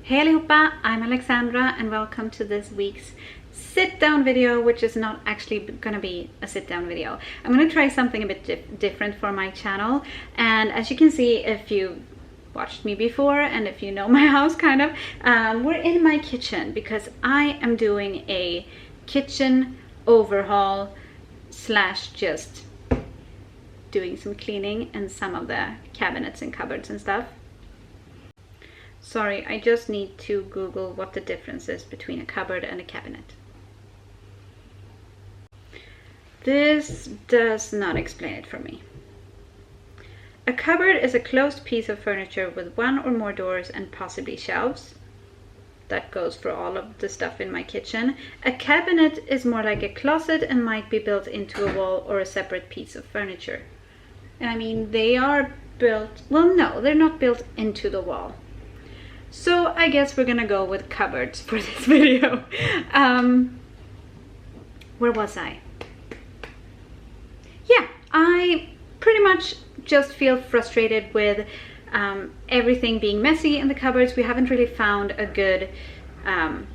Hey allihopa, I'm Alexandra and welcome to this week's sit down video, which is not actually gonna be a sit down video. I'm gonna try something a bit different for my channel, and as you can see, if you watched me before and if you know my house kind of, we're in my kitchen because I am doing a kitchen overhaul slash just doing some cleaning in some of the cabinets and cupboards and stuff. Sorry, I just need to Google what the difference is between a cupboard and a cabinet. This does not explain it for me. A cupboard is a closed piece of furniture with one or more doors and possibly shelves. That goes for all of the stuff in my kitchen. A cabinet is more like a closet and might be built into a wall or a separate piece of furniture. And I mean, they are built, well, no, they're not built into the wall. So I guess we're gonna go with cupboards for this video. Where was I? Yeah, I pretty much just feel frustrated with everything being messy in the cupboards. We haven't really found a good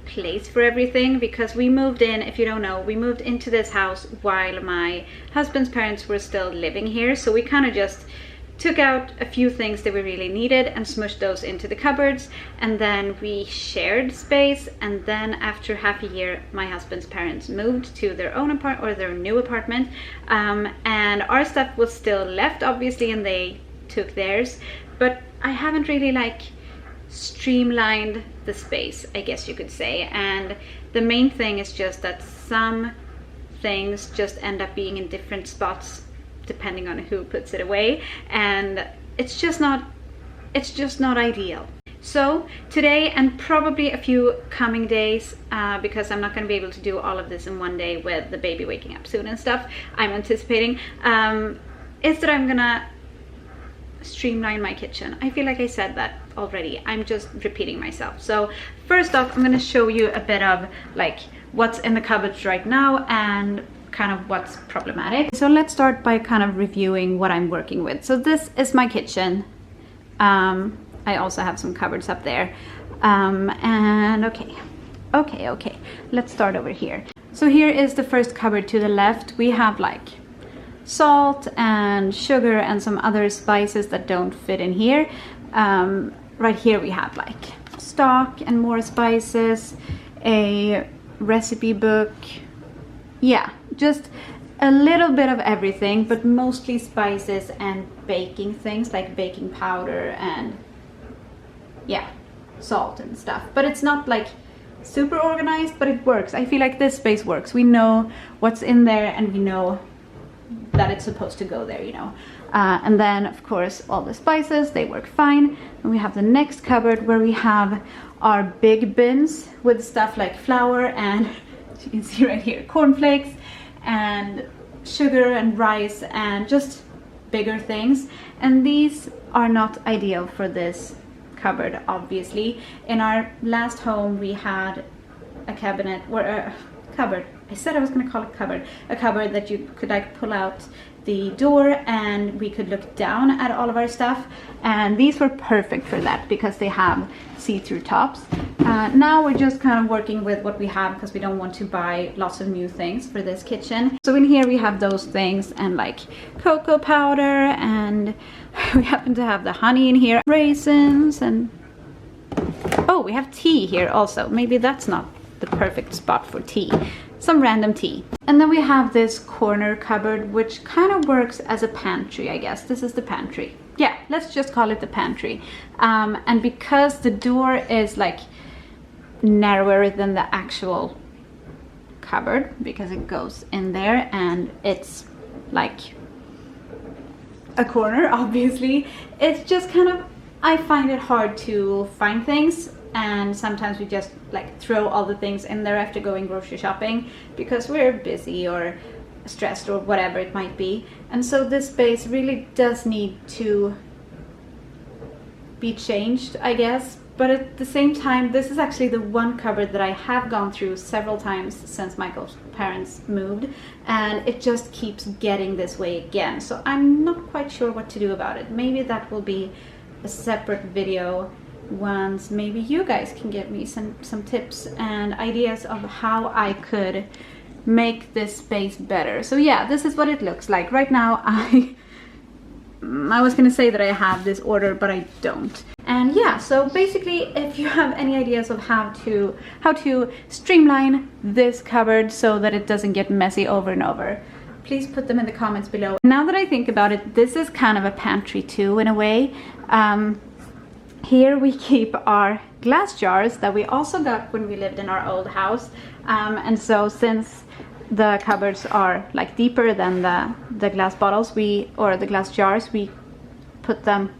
place for everything because we moved in, if you don't know, we moved into this house while my husband's parents were still living here. So we kind of just took out a few things that we really needed and smushed those into the cupboards, and then we shared space. And then after half a year, my husband's parents moved to their own apartment, or their new apartment, and our stuff was still left obviously, and they took theirs, but I haven't really like streamlined the space, I guess you could say. And the main thing is just that some things just end up being in different spots depending on who puts it away, and it's just not ideal. So today, and probably a few coming days, because I'm not going to be able to do all of this in one day with the baby waking up soon and stuff, I'm anticipating, is that I'm gonna streamline my kitchen. I feel like I said that already, I'm just repeating myself. So first off, I'm going to show you a bit of like what's in the cupboards right now and kind of what's problematic. So let's start by kind of reviewing what I'm working with. So this is my kitchen. I also have some cupboards up there. And okay, let's start over here. So here is the first cupboard to the left. We have like salt and sugar and some other spices that don't fit in here. Right here we have like stock and more spices, a recipe book. Yeah, just a little bit of everything, but mostly spices and baking things like baking powder and yeah, salt and stuff. But it's not like super organized, but it works. I feel like this space works. We know what's in there and we know that it's supposed to go there, you know. And then of course all the spices, they work fine. And we have the next cupboard where we have our big bins with stuff like flour and, as you can see right here, cornflakes and sugar and rice and just bigger things. And these are not ideal for this cupboard, obviously. In our last home we had a cabinet, or a cupboard, I said I was going to call it cupboard, a cupboard that you could like pull out the door and we could look down at all of our stuff, and these were perfect for that because they have see-through tops. Now we're just kind of working with what we have because we don't want to buy lots of new things for this kitchen. So in here we have those things and like cocoa powder, and we happen to have the honey in here, raisins, and oh, we have tea here also. Maybe that's not the perfect spot for tea. Some random tea. And then we have this corner cupboard which kind of works as a pantry, I guess. This is the pantry. Yeah, let's just call it the pantry. And because the door is like narrower than the actual cupboard because it goes in there and it's like a corner, obviously, it's just kind of, I find it hard to find things. And sometimes we just like throw all the things in there after going grocery shopping because we're busy or stressed or whatever it might be. And so this space really does need to be changed, I guess. But at the same time, this is actually the one cupboard that I have gone through several times since Michael's parents moved, and it just keeps getting this way again. So I'm not quite sure what to do about it. Maybe that will be a separate video ones, maybe you guys can give me some tips and ideas of how I could make this space better. So yeah, this is what it looks like right now. I was gonna say that I have this order, but I don't. And yeah, so basically, if you have any ideas of how to streamline this cupboard so that it doesn't get messy over and over, please put them in the comments below. Now that I think about it, this is kind of a pantry too, in a way. Here we keep our glass jars that we also got when we lived in our old house. And so since the cupboards are like deeper than the glass bottles, or the glass jars, we put them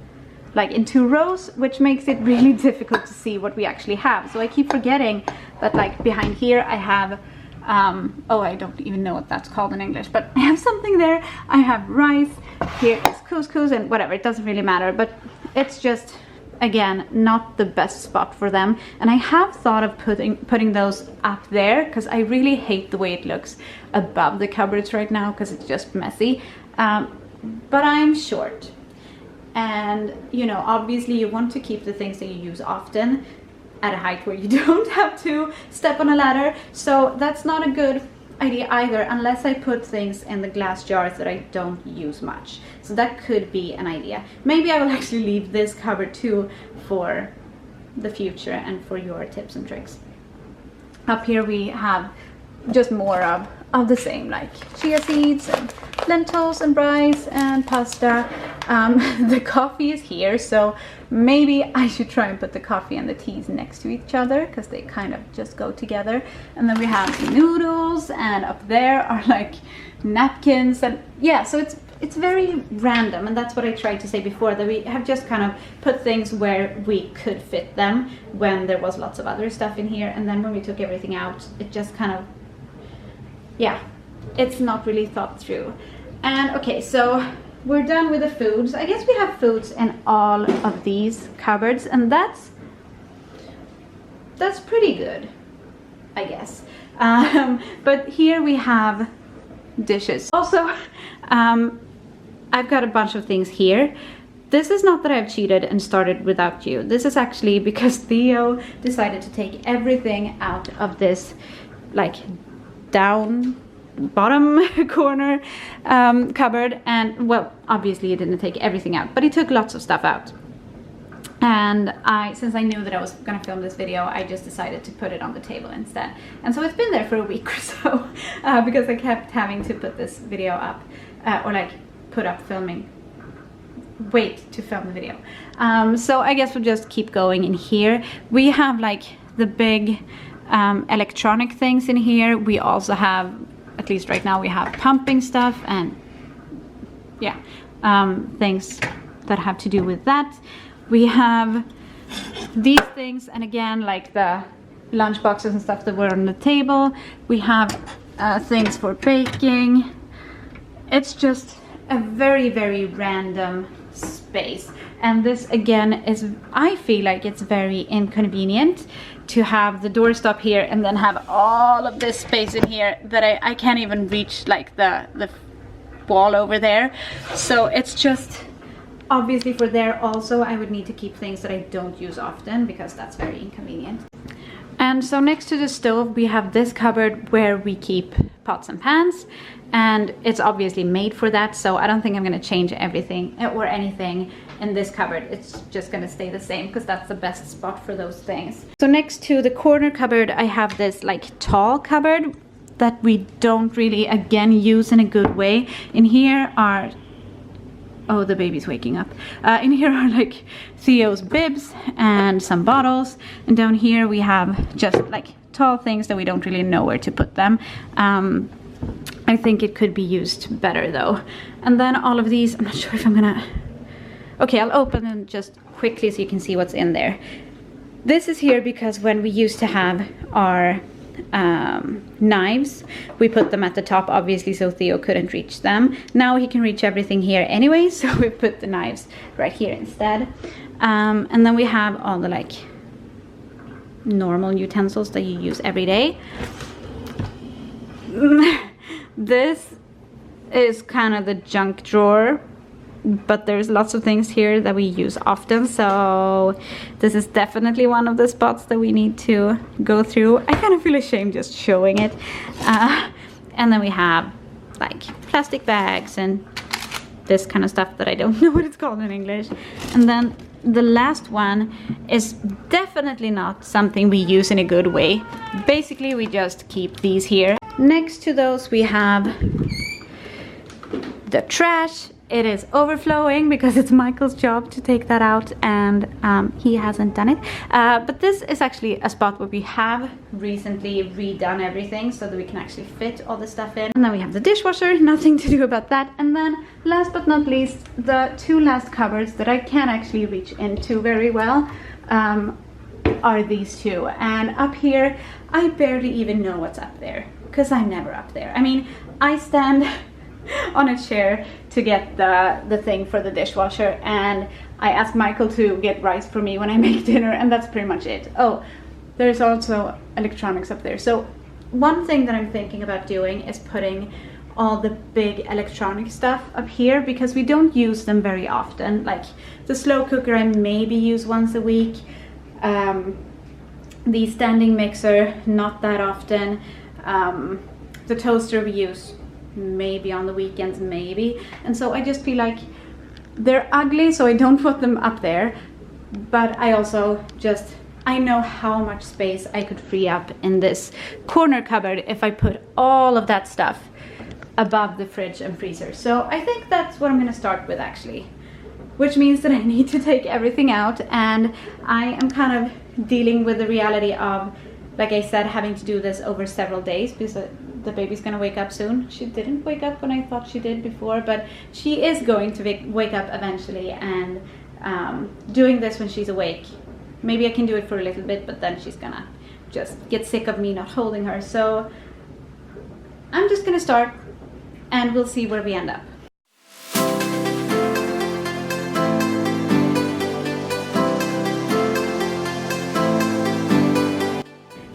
like in 2 rows, which makes it really difficult to see what we actually have. So I keep forgetting that like behind here I have oh, I don't even know what that's called in English, but I have something there. I have rice, here is couscous and whatever, it doesn't really matter, but it's just, again, not the best spot for them. And I have thought of putting those up there, because I really hate the way it looks above the cupboards right now, because it's just messy. But I'm short, and you know, obviously you want to keep the things that you use often at a height where you don't have to step on a ladder. So that's not a good idea either, unless I put things in the glass jars that I don't use much. So that could be an idea. Maybe I will actually leave this cupboard too for the future and for your tips and tricks. Up here we have just more of the same, like chia seeds and lentils and rice and pasta. The coffee is here, so maybe I should try and put the coffee and the teas next to each other, because they kind of just go together. And then we have noodles, and up there are like napkins, and yeah, so it's very random. And that's what I tried to say before, that we have just kind of put things where we could fit them when there was lots of other stuff in here, and then when we took everything out, it just kind of, yeah, it's not really thought through. And okay, so we're done with the foods. I guess we have foods in all of these cupboards, and that's pretty good, I guess. But here we have dishes. Also, I've got a bunch of things here. This is not that I've cheated and started without you. This is actually because Theo decided to take everything out of this like down bottom corner cupboard, and well, obviously he didn't take everything out, but he took lots of stuff out. And since I knew that I was gonna film this video, I just decided to put it on the table instead. And so it's been there for a week or so, because I kept having to put this video up, or like put up wait to film the video. So I guess we'll just keep going in here. We have like the big electronic things in here. We also have, at least right now, we have pumping stuff and yeah, things that have to do with that. We have these things, and again, like the lunch boxes and stuff that were on the table. We have things for baking. It's just a very, very random space. And this again is, I feel like it's very inconvenient to have the doorstop here and then have all of this space in here that I can't even reach like the wall over there. So it's just, obviously for there also I would need to keep things that I don't use often, because that's very inconvenient. And so next to the stove we have this cupboard where we keep pots and pans, and it's obviously made for that, so I don't think I'm gonna change everything or anything in this cupboard. It's just gonna stay the same, because that's the best spot for those things. So next to the corner cupboard I have this like tall cupboard that we don't really, again, use in a good way. In here are, oh, the baby's waking up. In here are like Theo's bibs and some bottles, and down here we have just like tall things that we don't really know where to put them. I think it could be used better though. And then all of these, I'm not sure if I'm gonna, okay, I'll open them just quickly so you can see what's in there. This is here because when we used to have our knives, we put them at the top, obviously, so Theo couldn't reach them. Now he can reach everything here anyway, so we put the knives right here instead. And then we have all the like normal utensils that you use every day. This is kind of the junk drawer but there's lots of things here that we use often, so this is definitely one of the spots that we need to go through. I kind of feel ashamed just showing it. And then we have like plastic bags and this kind of stuff that I don't know what it's called in English. And then the last one is definitely not something we use in a good way. Basically, we just keep these here. Next to those we have the trash. It is overflowing because it's Michael's job to take that out, and he hasn't done it. But this is actually a spot where we have recently redone everything so that we can actually fit all the stuff in. And then we have the dishwasher, nothing to do about that. And then last but not least, the two last cupboards that I can't actually reach into very well are these two. And up here, I barely even know what's up there because I'm never up there. I mean, I stand on a chair to get the thing for the dishwasher, and I ask Michael to get rice for me when I make dinner, and that's pretty much it. Oh, there's also electronics up there. So one thing that I'm thinking about doing is putting all the big electronic stuff up here because we don't use them very often. Like the slow cooker I maybe use once a week, the standing mixer not that often, the toaster we use maybe on the weekends, maybe. And so I just feel like they're ugly, so I don't put them up there. But I also just, I know how much space I could free up in this corner cupboard if I put all of that stuff above the fridge and freezer. So I think that's what I'm gonna start with actually, which means that I need to take everything out, and I am kind of dealing with the reality of, like I said, having to do this over several days because the baby's gonna wake up soon. She didn't wake up when I thought she did before, but she is going to wake up eventually, and doing this when she's awake, maybe I can do it for a little bit, but then she's gonna just get sick of me not holding her. So I'm just gonna start and we'll see where we end up.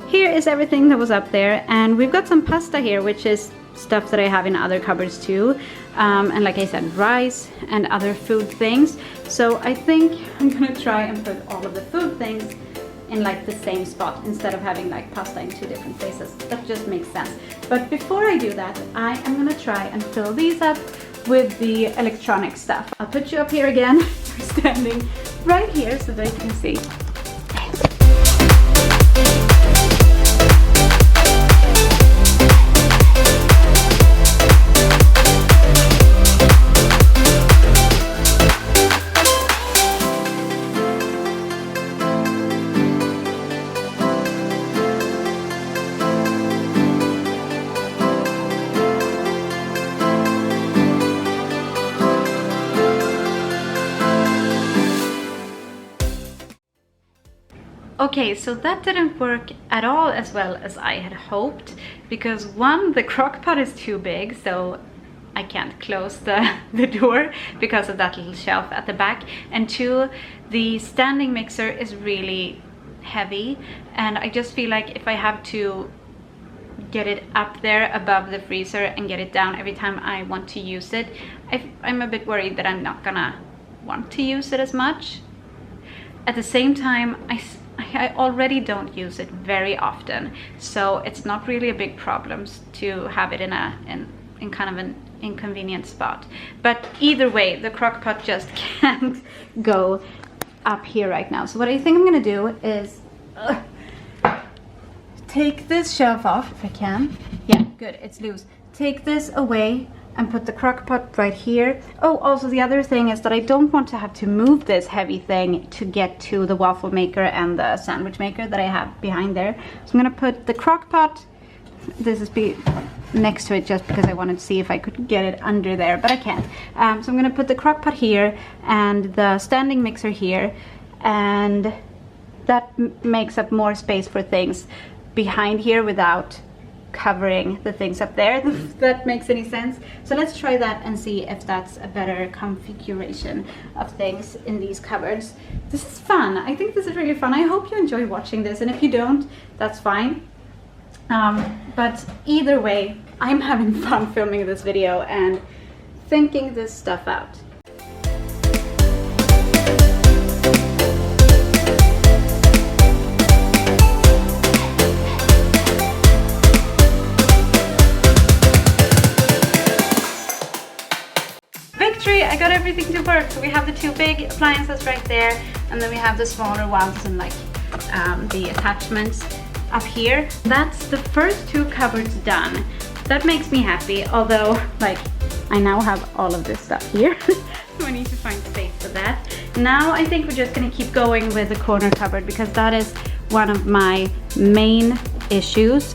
Here is everything that was up there, and we've got some pasta here, which is stuff that I have in other cupboards too, and like I said, rice and other food things. So I think I'm gonna try and put all of the food things in like the same spot instead of having like pasta in two different places. That just makes sense. But before I do that, I am gonna try and fill these up with the electronic stuff. I'll put you up here again. You're standing right here so that you can see. Okay, so that didn't work at all as well as I had hoped, because one, the crock pot is too big, so I can't close the door because of that little shelf at the back, and two, the standing mixer is really heavy, and I just feel like if I have to get it up there above the freezer and get it down every time I want to use it, I'm a bit worried that I'm not gonna want to use it as much. At the same time, I already don't use it very often, so it's not really a big problem to have it in kind of an inconvenient spot. But either way, the crock pot just can't go up here right now. So what I think I'm gonna do is take this shelf off if I can. Yeah, good, it's loose. Take this away and put the crock pot right here. Oh, also the other thing is that I don't want to have to move this heavy thing to get to the waffle maker and the sandwich maker that I have behind there. So I'm gonna put the crock pot, this is next to it just because I wanted to see if I could get it under there, but I can't. So I'm gonna put the crock pot here and the standing mixer here, and that makes up more space for things behind here without covering the things up there, if that makes any sense. So let's try that and see if that's a better configuration of things in these cupboards. This is fun. I think this is really fun. I hope you enjoy watching this, and if you don't, that's fine. But either way, I'm having fun filming this video and thinking this stuff out. everything to work. So we have the two big appliances right there, and then we have the smaller ones and like the attachments up here. That's the first two cupboards done. That makes me happy, although like I now have all of this stuff here. So I need to find space for that. Now I think we're just gonna keep going with the corner cupboard because that is one of my main issues.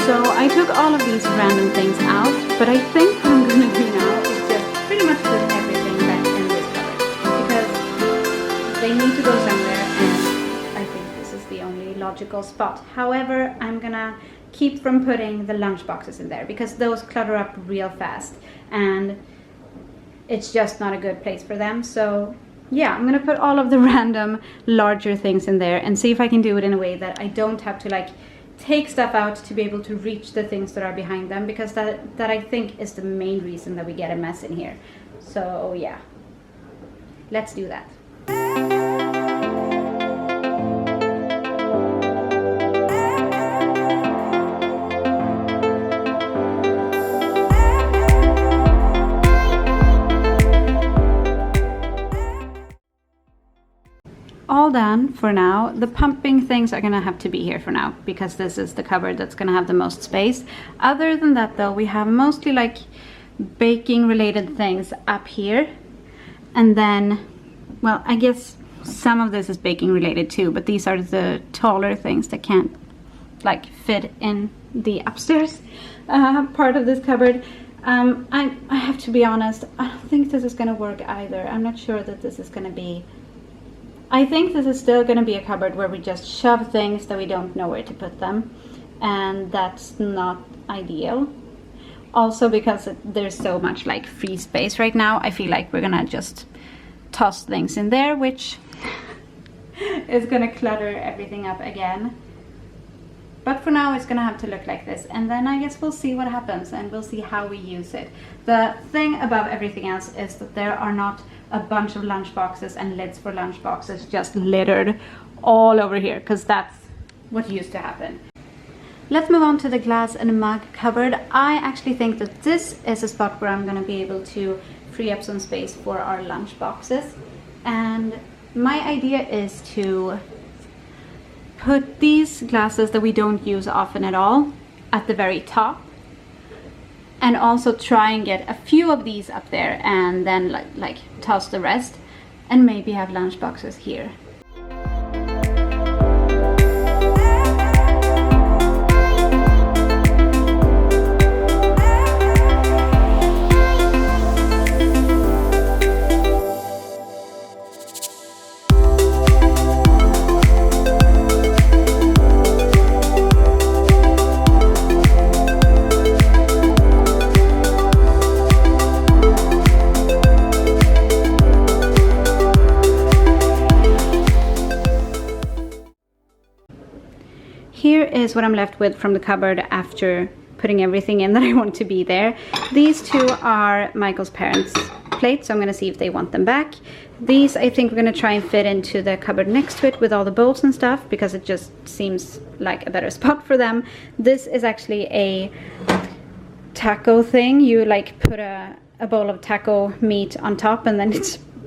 So I took all of these random things out, but I think what I'm gonna do now is just pretty much put everything back in this cupboard because they need to go somewhere, and I think this is the only logical spot. However, I'm gonna keep from putting the lunch boxes in there because those clutter up real fast and it's just not a good place for them. So yeah, I'm gonna put all of the random larger things in there and see if I can do it in a way that I don't have to like take stuff out to be able to reach the things that are behind them, because that I think is the main reason that we get a mess in here. So yeah, let's do that. All done for now. The pumping things are gonna have to be here for now because this is the cupboard that's gonna have the most space. Other than that though, we have mostly like baking related things up here, and then, well, I guess some of this is baking related too, but these are the taller things that can't like fit in the upstairs part of this cupboard. I have to be honest, I don't think this is gonna work either. I'm not sure that this is gonna be, I think this is still going to be a cupboard where we just shove things that we don't know where to put them, and that's not ideal. Also because there's so much like free space right now, I feel like we're gonna just toss things in there, which is gonna clutter everything up again. But for now it's gonna have to look like this, and then I guess we'll see what happens and we'll see how we use it. The thing above everything else is that there are not a bunch of lunch boxes and lids for lunch boxes just littered all over here, because that's what used to happen. Let's move on to the glass and mug cupboard. I actually think that this is a spot where I'm going to be able to free up some space for our lunch boxes. And my idea is to put these glasses that we don't use often at all at the very top, and also try and get a few of these up there and then like toss the rest and maybe have lunch boxes here. Here is what I'm left with from the cupboard after putting everything in that I want to be there. These two are Michael's parents' plates, so I'm gonna see if they want them back. These I think we're gonna try and fit into the cupboard next to it with all the bowls and stuff, because it just seems like a better spot for them. This is actually a taco thing. You like put a bowl of taco meat on top, and then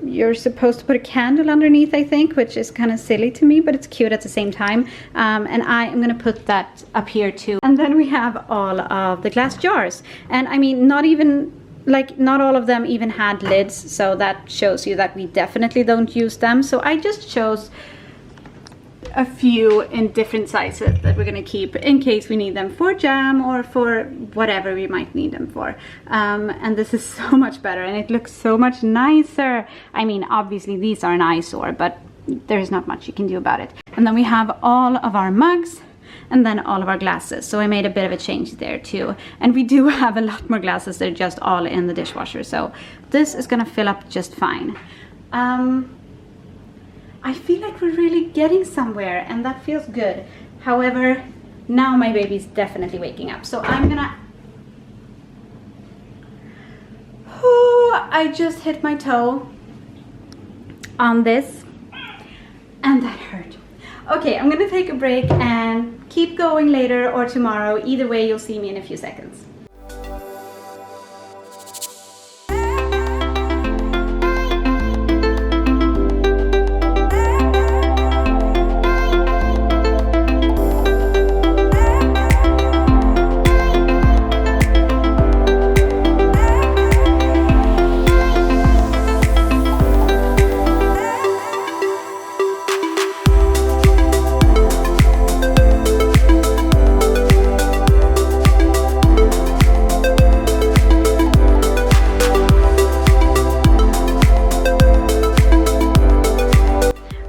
you're supposed to put a candle underneath, I think, which is kind of silly to me, but it's cute at the same time. And I am gonna put that up here too. And then we have all of the glass jars, and I mean, not all of them even had lids, so that shows you that we definitely don't use them. So I just chose a few in different sizes that we're gonna keep in case we need them for jam or for whatever we might need them for. And this is so much better, and it looks so much nicer. I mean, obviously these are an eyesore, but there's not much you can do about it. And then we have all of our mugs and then all of our glasses. So I made a bit of a change there too. And we do have a lot more glasses. They're just all in the dishwasher. So this is gonna fill up just fine. I feel like we're really getting somewhere, and that feels good. However, now my baby's definitely waking up, so I'm gonna... I just hit my toe on this, and that hurt. Okay, I'm gonna take a break and keep going later or tomorrow. Either way, you'll see me in a few seconds.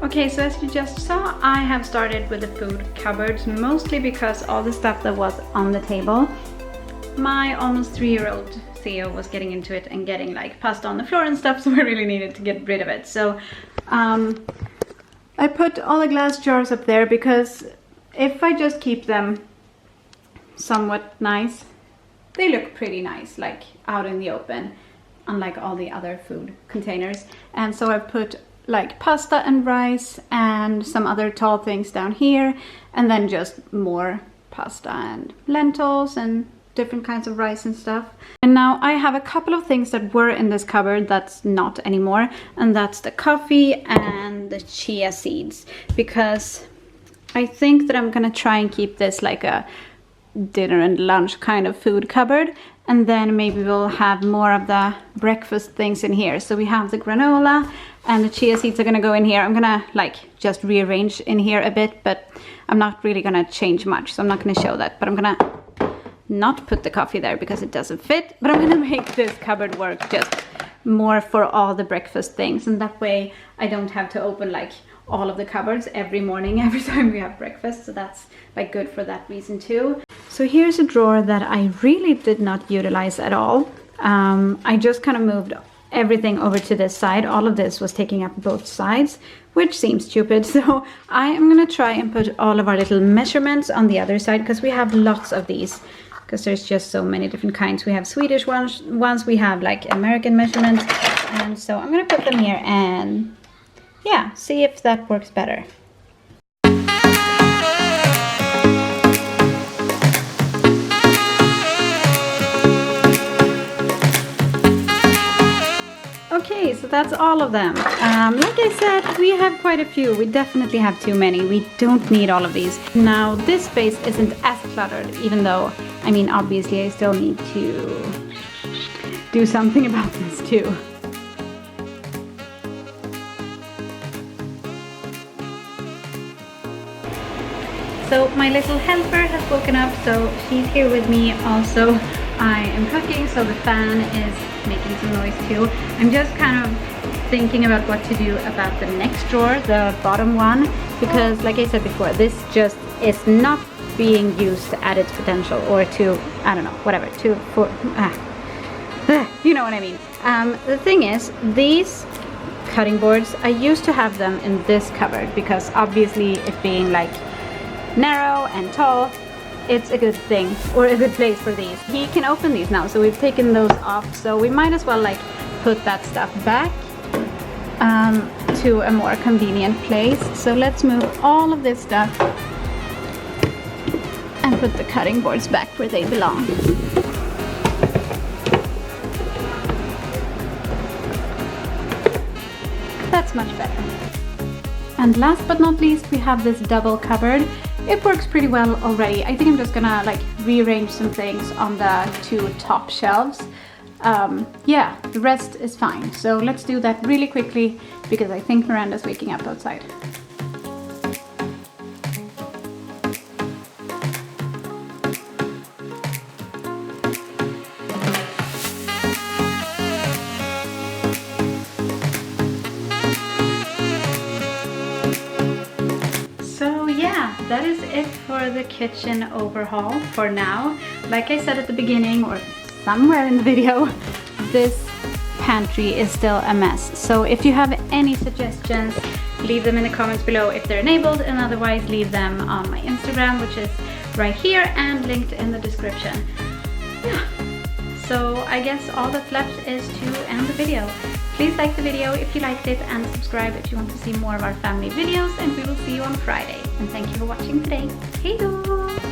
Okay, so as you just saw, I have started with the food cupboards, mostly because all the stuff that was on the table, my almost 3-year-old Theo was getting into it and getting like pasta on the floor and stuff, so I really needed to get rid of it. So I put all the glass jars up there because if I just keep them somewhat nice, they look pretty nice, like out in the open, unlike all the other food containers. And so I put like pasta and rice and some other tall things down here, and then just more pasta and lentils and different kinds of rice and stuff. And now I have a couple of things that were in this cupboard that's not anymore, and that's the coffee and the chia seeds, because I think that I'm gonna try and keep this like a dinner and lunch kind of food cupboard, and then maybe we'll have more of the breakfast things in here. So we have the granola and the chia seeds are gonna go in here. I'm gonna like just rearrange in here a bit, but I'm not really gonna change much, so I'm not gonna show that. But I'm gonna not put the coffee there because it doesn't fit, but I'm gonna make this cupboard work just more for all the breakfast things, and that way I don't have to open like all of the cupboards every morning every time we have breakfast. So that's like good for that reason too. So here's a drawer that I really did not utilize at all. I just kind of moved everything over to this side. All of this was taking up both sides, which seems stupid. So I am gonna try and put all of our little measurements on the other side, because we have lots of these, because there's just so many different kinds. We have Swedish ones, we have like American measurements, and so I'm gonna put them here and yeah, see if that works better. Okay, so that's all of them. Like I said, we have quite a few. We definitely have too many. We don't need all of these. Now, this space isn't as cluttered, even though, I mean, obviously I still need to do something about this too. So my little helper has woken up, so she's here with me also. I am cooking, so the fan is making some noise too. I'm just kind of thinking about what to do about the next drawer, the bottom one, because like I said before, this just is not being used at its potential, or to, I don't know, whatever, you know what I mean. The thing is, these cutting boards, I used to have them in this cupboard, because obviously it being like narrow and tall, it's a good thing, or a good place for these. He can open these now, so we've taken those off, so we might as well like put that stuff back to a more convenient place. So let's move all of this stuff and put the cutting boards back where they belong. That's much better. And last but not least, we have this double cupboard. It works pretty well already. I think I'm just gonna like rearrange some things on the two top shelves. Yeah, the rest is fine. So let's do that really quickly, because I think Myranda's waking up outside. That is it for the kitchen overhaul for now. Like I said at the beginning, or somewhere in the video, this pantry is still a mess. So if you have any suggestions, leave them in the comments below if they're enabled, and otherwise leave them on my Instagram, which is right here and linked in the description. Yeah. So I guess all that's left is to end the video. Please like the video if you liked it and subscribe if you want to see more of our family videos, and we will see you on Friday. And thank you for watching today. Hej då!